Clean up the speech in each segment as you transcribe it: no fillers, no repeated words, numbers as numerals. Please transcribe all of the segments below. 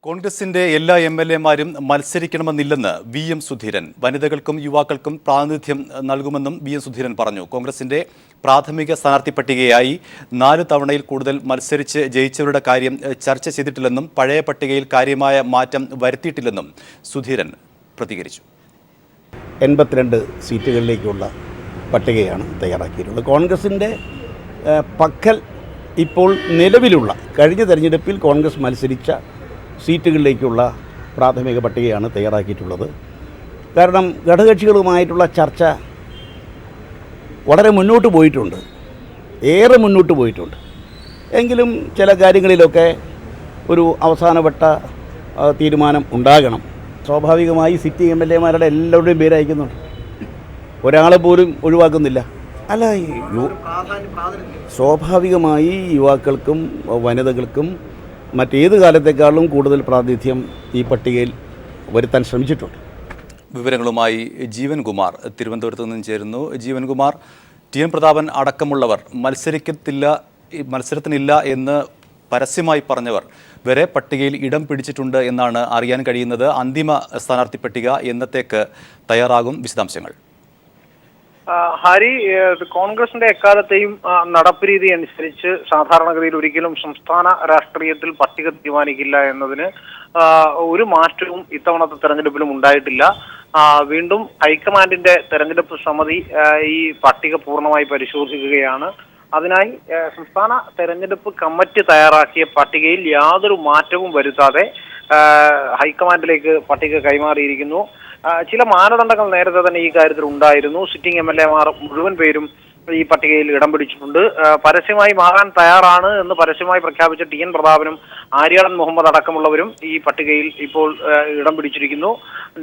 കോൺഗ്രസിന്റെ എല്ലാ എംഎൽഎമാരും മത്സരിക്കണമെന്നില്ലെന്ന് വി.എം. സുധീരൻ. വനിതകൾക്കും യുവാക്കൾക്കും പ്രാതിനിധ്യം നൽകുമെന്നും വി.എം. സുധീരൻ പറഞ്ഞു. കോൺഗ്രസിന്റെ പ്രാഥമിക സ്ഥാനാർത്ഥി പട്ടികയായി 4 തവണയിൽ കൂടുതൽ മത്സരിച്ച് ജയിച്ചവരുടെ കാര്യം ചർച്ച ചെയ്തിട്ടില്ലെന്നും പഴയ പട്ടികയിൽ കാര്യമായ മാറ്റം വരുത്തിയിട്ടില്ലെന്നും സുധീരൻ പ്രതികരിച്ചു. 82 സീറ്റുകളിലേക്കുള്ള പട്ടികയാണ് തയ്യാറാക്കിയിട്ടുള്ളത്. കോൺഗ്രസിൻ്റെ പക്കൽ ഇപ്പോൾ നിലവിലുള്ള കഴിഞ്ഞ തെരഞ്ഞെടുപ്പിൽ കോൺഗ്രസ് മത്സരിച്ച സീറ്റുകളിലേക്കുള്ള പ്രാഥമിക പട്ടികയാണ് തയ്യാറാക്കിയിട്ടുള്ളത്. കാരണം ഘടകകക്ഷികളുമായിട്ടുള്ള ചർച്ച വളരെ മുന്നോട്ട് പോയിട്ടുണ്ട്, ഏറെ മുന്നോട്ട് പോയിട്ടുണ്ട്. എങ്കിലും ചില കാര്യങ്ങളിലൊക്കെ ഒരു അവസാനവട്ട തീരുമാനം ഉണ്ടാകണം. സ്വാഭാവികമായി സിറ്റിംഗ് എംഎൽഎമാരുടെ എല്ലാവരുടെയും പേര് അയക്കുന്നുണ്ട്, ഒരാളെ പോലും ഒഴിവാക്കുന്നില്ല. അല്ല, സ്വാഭാവികമായി യുവാക്കൾക്കും വനിതകൾക്കും മറ്റേത് കാലത്തേക്കാളും കൂടുതൽ പ്രാതിനിധ്യം ഈ പട്ടികയിൽ വരുത്താൻ ശ്രമിച്ചിട്ടുണ്ട്. വിവരങ്ങളുമായി ജീവൻകുമാർ തിരുവനന്തപുരത്ത് നിന്നും ചേരുന്നു. ജീവൻകുമാർ, ടി.എൻ. പ്രതാപൻ അടക്കമുള്ളവർ മത്സരത്തിനില്ല എന്ന് പരസ്യമായി പറഞ്ഞവർ വരെ പട്ടികയിൽ ഇടം പിടിച്ചിട്ടുണ്ട് എന്നാണ് അറിയാൻ കഴിയുന്നത്. അന്തിമ സ്ഥാനാർത്ഥി പട്ടിക എന്നത്തേക്ക് തയ്യാറാകും? വിശദാംശങ്ങൾ. ഹരി, കോൺഗ്രസിന്റെ എക്കാലത്തെയും നടപ്പ് രീതി അനുസരിച്ച് സാധാരണഗതിയിൽ ഒരിക്കലും സംസ്ഥാന രാഷ്ട്രീയത്തിൽ പട്ടിക തീരുമാനിക്കില്ല എന്നതിന് ഒരു മാറ്റവും ഇത്തവണത്തെ തെരഞ്ഞെടുപ്പിലും ഉണ്ടായിട്ടില്ല. വീണ്ടും ഹൈക്കമാൻഡിന്റെ തെരഞ്ഞെടുപ്പ് സമിതി ഈ പട്ടിക പൂർണ്ണമായി പരിശോധിക്കുകയാണ്. അതിനായി സംസ്ഥാന തെരഞ്ഞെടുപ്പ് കമ്മിറ്റി തയ്യാറാക്കിയ പട്ടികയിൽ യാതൊരു മാറ്റവും വരുത്താതെ ഹൈക്കമാൻഡിലേക്ക് പട്ടിക കൈമാറിയിരിക്കുന്നു. ചില മാനദണ്ഡങ്ങൾ നേരത്തെ തന്നെ ഈ കാര്യത്തിൽ ഉണ്ടായിരുന്നു. സിറ്റിംഗ് എംഎൽഎമാർ മുഴുവൻ പേരും ഈ പട്ടികയിൽ ഇടം പിടിച്ചിട്ടുണ്ട്. പരസ്യമായി മാറാൻ തയ്യാറാണ് എന്ന് പരസ്യമായി പ്രഖ്യാപിച്ച ടി.എൻ. പ്രതാപനും ആര്യാടൻ മുഹമ്മദ് അടക്കമുള്ളവരും ഈ പട്ടികയിൽ ഇപ്പോൾ ഇടം പിടിച്ചിരിക്കുന്നു.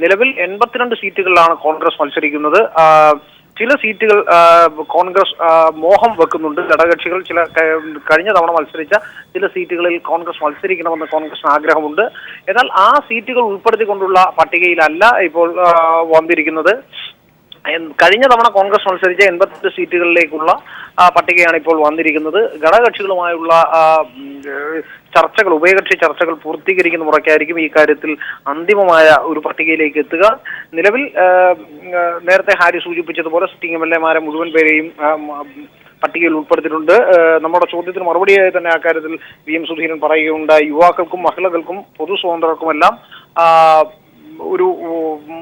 നിലവിൽ 82 സീറ്റുകളിലാണ് കോൺഗ്രസ് മത്സരിക്കുന്നത്. ചില സീറ്റുകൾ കോൺഗ്രസ് മോഹം വെക്കുന്നുണ്ട്. ഘടകകക്ഷികൾ കഴിഞ്ഞ തവണ മത്സരിച്ച ചില സീറ്റുകളിൽ കോൺഗ്രസ് മത്സരിക്കണമെന്ന് കോൺഗ്രസിന് ആഗ്രഹമുണ്ട്. എന്നാൽ ആ സീറ്റുകൾ ഉൾപ്പെടുത്തിക്കൊണ്ടുള്ള പട്ടികയിലല്ല ഇപ്പോൾ വന്നിരിക്കുന്നത്. കഴിഞ്ഞ തവണ കോൺഗ്രസ് മത്സരിച്ച 82 സീറ്റുകളിലേക്കുള്ള പട്ടികയാണ് ഇപ്പോൾ വന്നിരിക്കുന്നത്. ഘടകകക്ഷികളുമായുള്ള ചർച്ചകൾ, ഉഭയകക്ഷി ചർച്ചകൾ പൂർത്തീകരിക്കുന്ന മുറയ്ക്കായിരിക്കും ഈ കാര്യത്തിൽ അന്തിമമായ ഒരു പട്ടികയിലേക്ക് എത്തുക. നിലവിൽ നേരത്തെ ഹാരി സൂചിപ്പിച്ചതുപോലെ സിറ്റിംഗ് എംഎൽഎമാരെ മുഴുവൻ പേരെയും പട്ടികയിൽ ഉൾപ്പെടുത്തിയിട്ടുണ്ട്. നമ്മുടെ ചോദ്യത്തിന് മറുപടിയായി തന്നെ അക്കാര്യത്തിൽ വി.എം. സുധീരൻ പറയുകയുണ്ടായി. യുവാക്കൾക്കും മഹിളകൾക്കും പൊതു സ്വതന്ത്രർക്കുമെല്ലാം ഒരു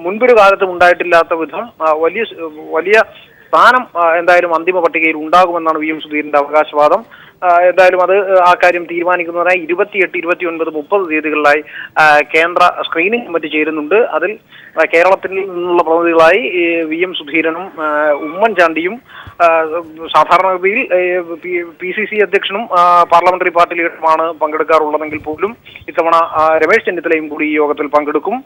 മുൻപൊരു കാലത്തും ഉണ്ടായിട്ടില്ലാത്ത വിധം വലിയ സ്ഥാനം എന്തായാലും അന്തിമ പട്ടികയിൽ ഉണ്ടാകുമെന്നാണ് വി.എം. സുധീരന്റെ അവകാശവാദം. എന്തായാലും അത് ആ കാര്യം തീരുമാനിക്കുന്നതിനായി 28, 29, 30 തീയതികളിലായി കേന്ദ്ര സ്ക്രീനിംഗ് കമ്മിറ്റി ചേരുന്നുണ്ട്. അതിൽ കേരളത്തിൽ നിന്നുള്ള പ്രതിനിധികളായി വി.എം. സുധീരനും ഉമ്മൻചാണ്ടിയും സാധാരണഗതിയിൽ PCC അധ്യക്ഷനും പാർലമെന്ററി പാർട്ടി ലീഡറുമാണ് പങ്കെടുക്കാറുള്ളതെങ്കിൽ പോലും ഇത്തവണ രമേശ് ചെന്നിത്തലയും കൂടി ഈ യോഗത്തിൽ പങ്കെടുക്കും.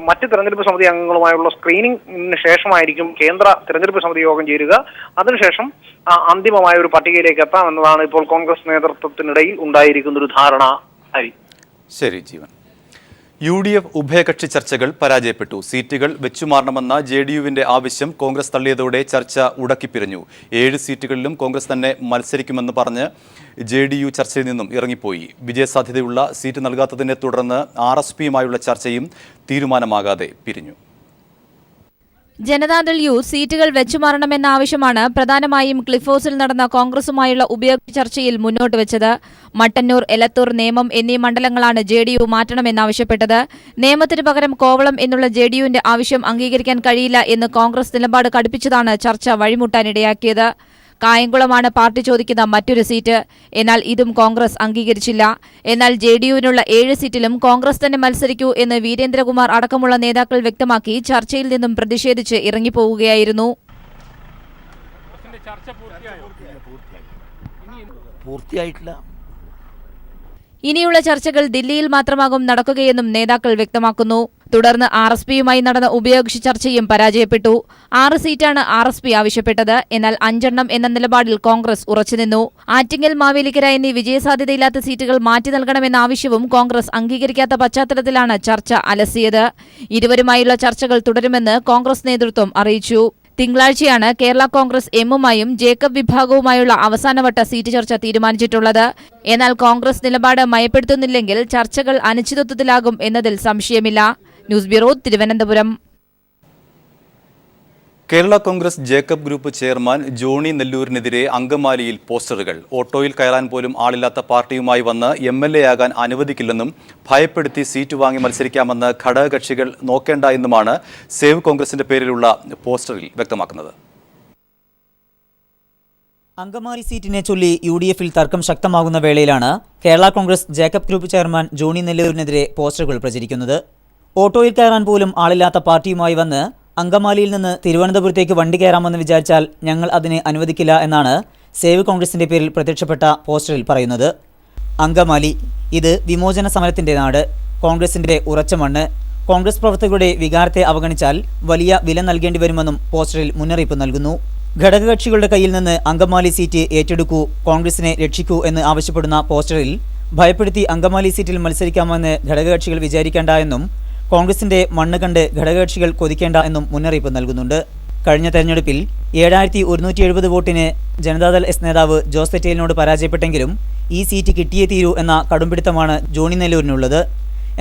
മറ്റ് തെരഞ്ഞെടുപ്പ് സമിതി അംഗങ്ങളുമായുള്ള സ്ക്രീനിംഗിന് ശേഷമായിരിക്കും കേന്ദ്ര തെരഞ്ഞെടുപ്പ് സമിതി യോഗം ചേരുക. അതിനുശേഷം അന്തിമമായ ഒരു പട്ടികയിലേക്ക് എത്താമെന്നതാണ് ഇപ്പോൾ കോൺഗ്രസ് നേതൃത്വത്തിനിടയിൽ ഉണ്ടായിരിക്കുന്ന ഒരു ധാരണ. ശരി ജീവൻ. UDF ഉഭയകക്ഷി ചർച്ചകൾ പരാജയപ്പെട്ടു. സീറ്റുകൾ വെച്ചുമാറണമെന്ന JDUവിന്റെ ആവശ്യം കോൺഗ്രസ് തള്ളിയതോടെ ചർച്ച ഉടക്കിപ്പിരിഞ്ഞു. 7 സീറ്റുകളിലും കോൺഗ്രസ് തന്നെ മത്സരിക്കുമെന്ന് പറഞ്ഞ് JDU ചർച്ചയിൽ നിന്നും ഇറങ്ങിപ്പോയി. വിജയസാധ്യതയുള്ള സീറ്റ് നൽകാത്തതിനെ തുടർന്ന് RSPയുമായുള്ള ചർച്ചയും തീരുമാനമാകാതെ പിരിഞ്ഞു. ജനതാദൾ യു സീറ്റുകൾ വെച്ചുമാറണമെന്ന ആവശ്യമാണ് പ്രധാനമായും ക്ലിഫ് ഹൗസിൽ നടന്ന കോൺഗ്രസുമായുള്ള ഉഭയകക്ഷി ചർച്ചയിൽ മുന്നോട്ട് വെച്ചത്. മട്ടന്നൂർ, എലത്തൂർ, നേമം എന്നീ മണ്ഡലങ്ങളാണ് JDU മാറ്റണമെന്നാവശ്യപ്പെട്ടത്. നേമത്തിന് പകരം കോവളം എന്നുള്ള JDUവിന്റെ ആവശ്യം അംഗീകരിക്കാൻ കഴിയില്ല എന്ന് കോൺഗ്രസ് നിലപാട് കടുപ്പിച്ചതാണ് ചർച്ച വഴിമുട്ടാനിടയാക്കിയത്. കായംകുളമാണ് പാർട്ടി ചോദിക്കുന്ന മറ്റൊരു സീറ്റ്. എന്നാൽ ഇതും കോൺഗ്രസ് അംഗീകരിച്ചില്ല. എന്നാൽ JDUവിനുള്ള 7 സീറ്റിലും കോൺഗ്രസ് തന്നെ മത്സരിക്കൂ എന്ന് വീരേന്ദ്രകുമാർ അടക്കമുള്ള നേതാക്കൾ വ്യക്തമാക്കി ചർച്ചയിൽ നിന്നും പ്രതിഷേധിച്ച് ഇറങ്ങിപ്പോവുകയായിരുന്നു. ഇനിയുള്ള ചർച്ചകൾ ദില്ലിയിൽ മാത്രമാകും നടക്കുകയെന്നും നേതാക്കൾ വ്യക്തമാക്കുന്നു. തുടർന്ന് RSPയുമായി നടന്ന ഉഭയകക്ഷി ചർച്ചയും പരാജയപ്പെട്ടു. 6 സീറ്റാണ് RSP ആവശ്യപ്പെട്ടത്. എന്നാൽ 5 എണ്ണം എന്ന നിലപാടിൽ കോൺഗ്രസ് ഉറച്ചുനിന്നു. ആറ്റിങ്ങൽ, മാവേലിക്കര എന്നീ വിജയസാധ്യതയില്ലാത്ത സീറ്റുകൾ മാറ്റി നൽകണമെന്ന ആവശ്യവും കോൺഗ്രസ് അംഗീകരിക്കാത്ത പശ്ചാത്തലത്തിലാണ് ചർച്ച അലസിയത്. ഇരുവരുമായുള്ള ചർച്ചകൾ തുടരുമെന്ന് കോൺഗ്രസ് നേതൃത്വം അറിയിച്ചു. തിങ്കളാഴ്ചയാണ് കേരള കോൺഗ്രസ് എമ്മുമായും ജേക്കബ് വിഭാഗവുമായുള്ള അവസാനവട്ട സീറ്റ് ചർച്ച തീരുമാനിച്ചിട്ടുള്ളത്. എന്നാൽ കോൺഗ്രസ് നിലപാട് മയപ്പെടുത്തുന്നില്ലെങ്കിൽ ചർച്ചകൾ അനിശ്ചിതത്വത്തിലാകും എന്നതിൽ സംശയമില്ല. News bureau, Thiruvananthapuram. Kerala Congress Jacob group chairman Johny നെല്ലൂരിനെതിരെ അങ്കമാലിയിൽ പോസ്റ്ററുകൾ. ഓട്ടോയിൽ കയറാൻ പോലും ആളില്ലാത്ത പാർട്ടിയുമായി വന്ന് MLA ആകാൻ അനുവദിക്കില്ലെന്നും ഭയപ്പെടുത്തി സീറ്റ് വാങ്ങി മത്സരിക്കാമെന്ന് ഘടകകക്ഷികൾ നോക്കേണ്ട എന്നുമാണ് സേവ് കോൺഗ്രസിന്റെ പേരിലുള്ള പോസ്റ്ററിൽ വ്യക്തമാക്കുന്നത്. അങ്കമാലി സീറ്റിനെ ചൊല്ലി UDFൽ തർക്കം ശക്തമാകുന്ന വേളയിലാണ് കേരള കോൺഗ്രസ് ജേക്കബ് ഗ്രൂപ്പ് ചെയർമാൻ ജോണി നെല്ലൂരിനെതിരെ പോസ്റ്ററുകൾ പ്രചരിക്കുന്നത്. ഓട്ടോയിൽ കയറാൻ പോലും ആളില്ലാത്ത പാർട്ടിയുമായി വന്ന് അങ്കമാലിയിൽ നിന്ന് തിരുവനന്തപുരത്തേക്ക് വണ്ടി കയറാമെന്ന് വിചാരിച്ചാൽ ഞങ്ങൾ അതിനെ അനുവദിക്കില്ല എന്നാണ് സേവ് കോൺഗ്രസിന്റെ പേരിൽ പ്രത്യക്ഷപ്പെട്ട പോസ്റ്ററിൽ പറയുന്നത്. അങ്കമാലി, ഇത് വിമോചന സമരത്തിന്റെ നാട്, കോൺഗ്രസിന്റെ ഉറച്ച മണ്ണ്. കോൺഗ്രസ് പ്രവർത്തകരുടെ വികാരത്തെ അവഗണിച്ചാൽ വലിയ വില നൽകേണ്ടി വരുമെന്നും പോസ്റ്ററിൽ മുന്നറിയിപ്പ് നൽകുന്നു. ഘടകകക്ഷികളുടെ കയ്യിൽ നിന്ന് അങ്കമാലി സീറ്റ് ഏറ്റെടുക്കൂ, കോൺഗ്രസിനെ രക്ഷിക്കൂ എന്ന് ആവശ്യപ്പെടുന്ന പോസ്റ്ററിൽ ഭയപ്പെടുത്തി അങ്കമാലി സീറ്റിൽ മത്സരിക്കാമെന്ന് ഘടകകക്ഷികൾ വിചാരിക്കേണ്ട എന്നും കോൺഗ്രസിന്റെ മണ്ണ് കണ്ട് ഘടകകക്ഷികൾ കൊതിക്കേണ്ട എന്നും മുന്നറിയിപ്പ് നൽകുന്നുണ്ട്. കഴിഞ്ഞ തെരഞ്ഞെടുപ്പിൽ 7170 വോട്ടിന് ജനതാദൾ എസ് നേതാവ് ജോസ് തെറ്റേലിനോട് പരാജയപ്പെട്ടെങ്കിലും ഈ സീറ്റ് കിട്ടിയേ തീരൂ എന്ന കടുംപിടുത്തമാണ് ജോണി നെല്ലൂരിനുള്ളത്.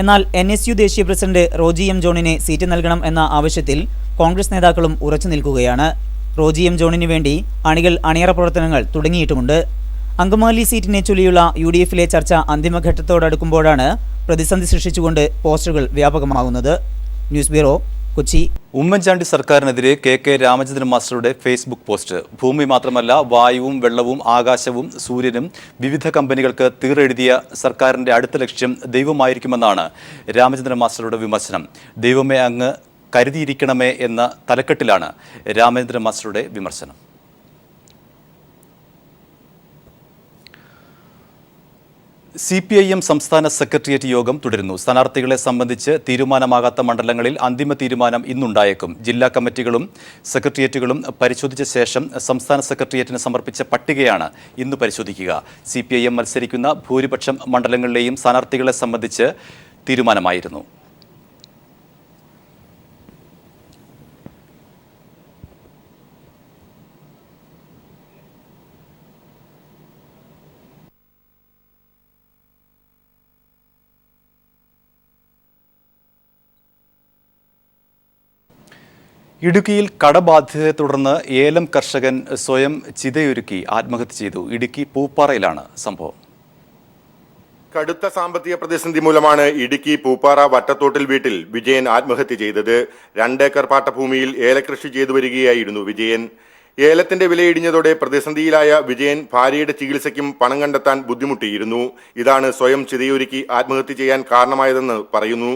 എന്നാൽ NSU ദേശീയ പ്രസിഡന്റ് റോജി M. ജോണിനെ സീറ്റ് നൽകണം എന്ന ആവശ്യത്തിൽ കോൺഗ്രസ് നേതാക്കളും ഉറച്ചു നിൽക്കുകയാണ്. റോജി M. ജോണിനു വേണ്ടി അണികൾ അണിയറ പ്രവർത്തനങ്ങൾ തുടങ്ങിയിട്ടുമുണ്ട്. അങ്കമാലി സീറ്റിനെ ചൊല്ലിയുള്ള UDFലെ ചർച്ച അന്തിമഘട്ടത്തോടടുക്കുമ്പോഴാണ് പ്രതിസന്ധി സൃഷ്ടിച്ചുകൊണ്ട് പോസ്റ്ററുകൾ വ്യാപകമാകുന്നത്. News bureau, Kochi. ഉമ്മൻചാണ്ടി സർക്കാരിനെതിരെ KK രാമചന്ദ്രൻ മാസ്റ്ററുടെ ഫേസ്ബുക്ക് പോസ്റ്റ്. ഭൂമി മാത്രമല്ല, വായുവും വെള്ളവും ആകാശവും സൂര്യനും വിവിധ കമ്പനികൾക്ക് തീറെഴുതിയ സർക്കാരിന്റെ അടുത്ത ലക്ഷ്യം ദൈവമായിരിക്കുമെന്നാണ് രാമചന്ദ്രൻ മാസ്റ്ററുടെ വിമർശനം. ദൈവമേ അങ്ങ് കരുതിയിരിക്കണമേ എന്ന തലക്കെട്ടിലാണ് രാമചന്ദ്രൻ മാസ്റ്ററുടെ വിമർശനം. CPIM സംസ്ഥാന സെക്രട്ടേറിയറ്റ് യോഗം തുടരുന്നു. സ്ഥാനാർത്ഥികളെ സംബന്ധിച്ച് തീരുമാനമാകാത്ത മണ്ഡലങ്ങളിൽ അന്തിമ തീരുമാനം ഇന്നുണ്ടായേക്കും. ജില്ലാ കമ്മിറ്റികളും സെക്രട്ടേറിയറ്റുകളും പരിശോധിച്ച ശേഷം സംസ്ഥാന സെക്രട്ടേറിയറ്റിന് സമർപ്പിച്ച പട്ടികയാണ് ഇന്ന് പരിശോധിക്കുക. CPIM മത്സരിക്കുന്ന ഭൂരിപക്ഷം മണ്ഡലങ്ങളിലെയും സ്ഥാനാർത്ഥികളെ സംബന്ധിച്ച് തീരുമാനമായിരുന്നു. ഇടുക്കിയിൽ കടബാധ്യതയെ തുടർന്ന് ഏലം കർഷകൻ സ്വയം ചിതയൊരുക്കി ആത്മഹത്യ ചെയ്തു. ഇടുക്കി പൂപ്പാറയിലാണ് സംഭവം. കടുത്ത സാമ്പത്തിക പ്രതിസന്ധി മൂലമാണ് ഇടുക്കി പൂപ്പാറ വട്ടത്തോട്ടിൽ വീട്ടിൽ വിജയൻ ആത്മഹത്യ ചെയ്തത്. 2 ഏക്കർ പാട്ടഭൂമിയിൽ ഏലകൃഷി ചെയ്തു വരികയായിരുന്നു വിജയൻ. ഏലത്തിന്റെ വിലയിടിഞ്ഞതോടെ പ്രതിസന്ധിയിലായ വിജയൻ ഭാര്യയുടെ ചികിത്സയ്ക്കും പണം കണ്ടെത്താൻ ബുദ്ധിമുട്ടിയിരുന്നു. ഇതാണ് സ്വയം ചിതയൊരുക്കി ആത്മഹത്യ ചെയ്യാൻ കാരണമായതെന്ന് പറയുന്നു.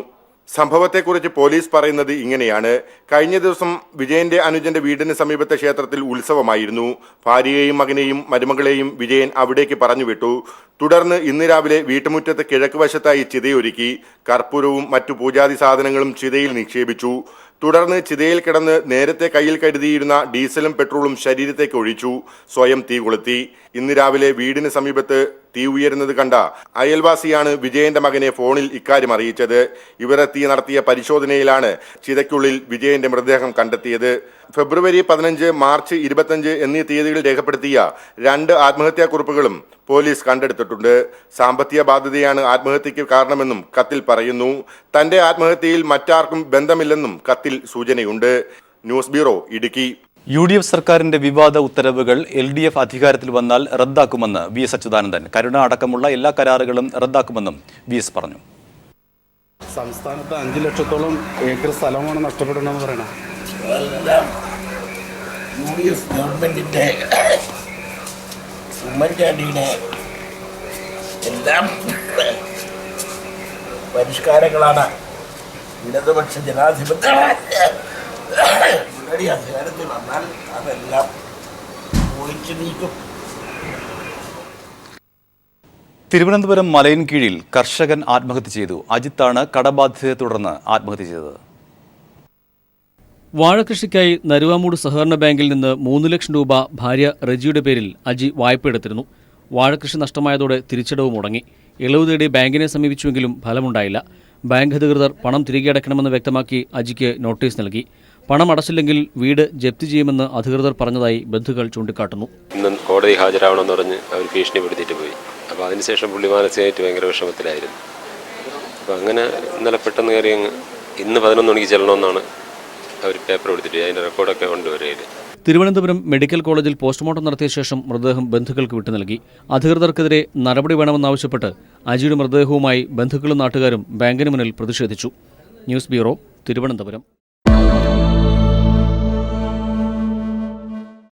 സംഭവത്തെക്കുറിച്ച് പോലീസ് പറയുന്നത് ഇങ്ങനെയാണ്. കഴിഞ്ഞ ദിവസം വിജയന്റെ അനുജന്റെ വീടിന് സമീപത്തെ ക്ഷേത്രത്തിൽ ഉത്സവമായിരുന്നു. ഭാര്യയെയും മകനെയും മരുമകളെയും വിജയൻ അവിടേക്ക് പറഞ്ഞുവിട്ടു. തുടർന്ന് ഇന്ന് രാവിലെ വീട്ടുമുറ്റത്ത് കിഴക്ക് വശത്തായി ചിതയൊരുക്കി. കർപ്പൂരവും മറ്റു പൂജാതി സാധനങ്ങളും ചിതയിൽ നിക്ഷേപിച്ചു. തുടർന്ന് ചിതയിൽ കിടന്ന് നേരത്തെ കയ്യിൽ കരുതിയിരുന്ന ഡീസലും പെട്രോളും ശരീരത്തേക്ക് ഒഴിച്ചു. സ്വയം തീ കൊളുത്തി. ഇന്ന് രാവിലെ വീടിന് സമീപത്ത് തീ ഉയരുന്നത് കണ്ട അയൽവാസിയാണ് വിജയന്റെ മകനെ ഫോണിൽ ഇക്കാര്യം അറിയിച്ചത്. ഇവരെത്തി നടത്തിയ പരിശോധനയിലാണ് ചിതയ്ക്കുള്ളിൽ വിജയന്റെ മൃതദേഹം കണ്ടെത്തിയത്. ഫെബ്രുവരി 15, മാർച്ച് 25 എന്നീ തീയതികൾ രേഖപ്പെടുത്തിയ 2 ആത്മഹത്യാക്കുറിപ്പുകളും പോലീസ് കണ്ടെടുത്തിട്ടുണ്ട്. സാമ്പത്തിക ബാധ്യതയാണ് ആത്മഹത്യയ്ക്ക് കാരണമെന്നും കത്തിൽ പറയുന്നു. തന്റെ ആത്മഹത്യയിൽ മറ്റാർക്കും ബന്ധമില്ലെന്നും കത്തിൽ സൂചനയുണ്ട്. News bureau, Idukki. UDF സർക്കാരിന്റെ വിവാദ ഉത്തരവുകൾ LDF അധികാരത്തിൽ വന്നാൽ റദ്ദാക്കുമെന്ന് VS അച്യുതാനന്ദൻ. കരുണ അടക്കമുള്ള എല്ലാ കരാറുകളും റദ്ദാക്കുമെന്നും VS പറഞ്ഞു. സംസ്ഥാനത്ത് 5 ലക്ഷത്തോളം ഏക്കർ സ്ഥലമാണ് നഷ്ടപ്പെടണമെന്ന് പറയണം. UDF ഗവൺമെന്റിന്റെ ഉമ്മൻചാണ്ടിയുടെ എല്ലാം പരിഷ്കാരങ്ങളാണ് ഇടതുപക്ഷ ജനാധിപത്യ മുന്നണി അധികാരത്തിൽ വന്നാൽ അതെല്ലാം ഒഴിച്ചു നീക്കും. തിരുവനന്തപുരം മലയൻകീഴിൽ കർഷകൻ ആത്മഹത്യ ചെയ്തു. അജിത്താണ് കടബാധ്യതയെ തുടർന്ന് ആത്മഹത്യ ചെയ്തത്. വാഴകൃഷിക്കായി നരുവാമൂട് സഹകരണ ബാങ്കിൽ നിന്ന് 3 ലക്ഷം രൂപ ഭാര്യ റജിയുടെ പേരിൽ അജി വായ്പയെടുത്തിരുന്നു. വാഴകൃഷി നഷ്ടമായതോടെ തിരിച്ചടവ് മുടങ്ങി. ഇളവ് തേടി ബാങ്കിനെ സമീപിച്ചുവെങ്കിലും ഫലമുണ്ടായില്ല. ബാങ്ക് അധികൃതർ പണം തിരികെ അടയ്ക്കണമെന്ന് വ്യക്തമാക്കി അജിക്ക് നോട്ടീസ് നൽകി. പണം അടച്ചില്ലെങ്കിൽ വീട് ജപ്തി ചെയ്യുമെന്ന് അധികൃതർ പറഞ്ഞതായി ബന്ധുക്കൾ ചൂണ്ടിക്കാട്ടുന്നു. ഇന്ന് കോടതി ഹാജരാവണമെന്ന് പറഞ്ഞ് അവർ ഭീഷണിപ്പെടുത്തിയിട്ട് പോയി. അപ്പോൾ അതിനുശേഷം പുള്ളി മാനസികമായിട്ട് ഭയങ്കര വിഷമത്തിലായിരുന്നു. അപ്പോൾ അങ്ങനെ ഇന്നലെ പെട്ടെന്ന് കയറി ഇന്ന് 11 മണിക്ക് ചെല്ലണമെന്നാണ് അവർ പേപ്പർ കൊടുത്തിട്ട്, അതിൻ്റെ റെക്കോർഡൊക്കെ കൊണ്ടുവരികയിൽ. തിരുവനന്തപുരം മെഡിക്കൽ കോളേജിൽ പോസ്റ്റ്മോർട്ടം നടത്തിയ ശേഷം മൃതദേഹം ബന്ധുക്കൾക്ക് വിട്ടു നൽകി. അധികൃതർക്കെതിരെ നടപടി വേണമെന്നാവശ്യപ്പെട്ട് അജിയുടെ മൃതദേഹവുമായി ബന്ധുക്കളും നാട്ടുകാരും ബാങ്കിന് മുന്നിൽ പ്രതിഷേധിച്ചു. News bureau, Thiruvananthapuram.